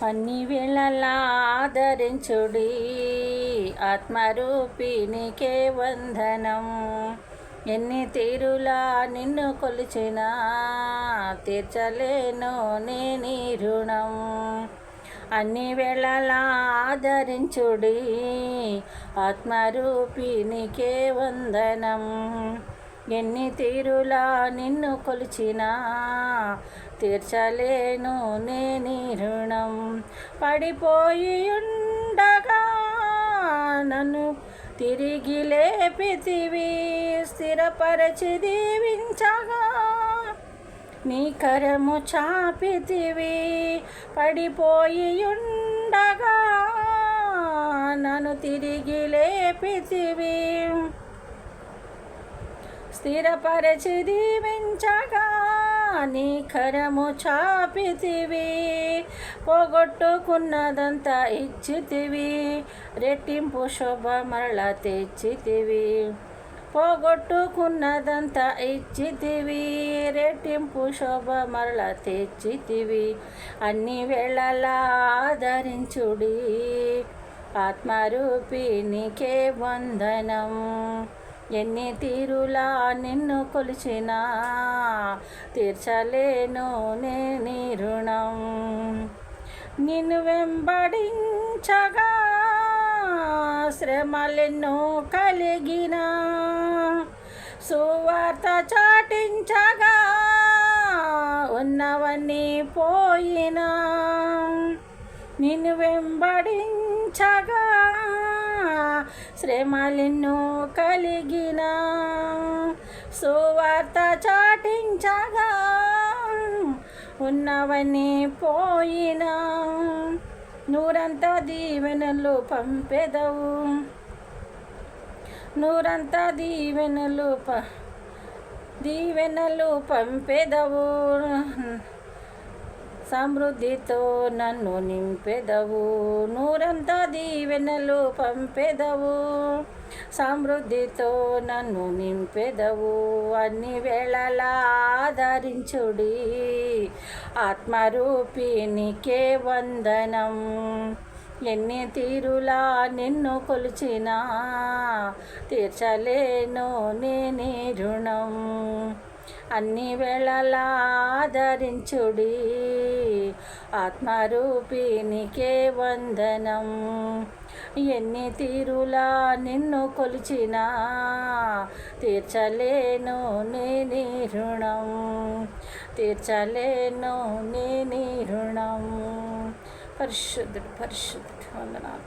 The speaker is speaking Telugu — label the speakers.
Speaker 1: అన్ని వేళలా ఆదరించుడి ఆత్మరూపినికే వందనం. ఎన్ని తీరులా నిన్ను కొలిచినా తీర్చలేను నేనీ రుణం. అన్ని వేళలా ఆదరించుడి ఆత్మరూపినికే వందనం. ఎన్ని తీరులా నిన్ను కొలిచినా తీర్చలేను నేనీ రుణం. పడిపోయి ఉండగా నన్ను తిరిగి లేపితివి, స్థిరపరచి దీవించగా నీ కరము చాపితివి. పడిపోయి ఉండగా నన్ను తిరిగి లేపితివి, స్థిరపరచి దీవించగా నీ కరము చాపితివి. పోగొట్టుకున్నదంతా ఇచ్చితివి, రెట్టింపు శోభ మరల తెచ్చితివి. పోగొట్టుకున్నదంతా ఇచ్చితివి, రెట్టింపు శోభ మరల తెచ్చితివి. అన్ని వేళలా ఆదరించుడి ఆత్మరూపినికే వందనం. ఎన్ని తీరులా నిన్ను కొలిచినా తీర్చలేను నేనీ రుణం. నిన్ను వెంబడించగా శ్రమలెన్నో కలిగిన, సువార్త చాటించగా ఉన్నవన్నీ పోయినా. నిన్ను వెంబడించగా శ్రమలెన్నో కలిగిన, సువార్త చాటించగా ఉన్నవన్నీ పోయినా. నూరంతా దీవెనలు పంపెదవు, నూరంతా దీవెనలు పంపెదవు. సమృద్ధితో నన్ను నింపెదవు, నూరంతా దీవెనలు పంపెదవు. సమృద్ధితో నన్ను నింపెదవు. అన్ని వేళలా ఆదరించుడి ఆత్మరూపినికే వందనం. ఎన్ని తీరులా నిన్ను కొలిచినా తీర్చలేను నేనీ రుణం. అన్ని వేళలా ఆదరించుడి ఆత్మరూపినికే వందనం. ఎన్ని తీరులా నిన్ను కొలిచినా తీర్చలేను నేనీ రుణం, తీర్చలేను నేనీ రుణం. పరిశుద్ధుడు పరిశుద్ధుడు వందనాలు.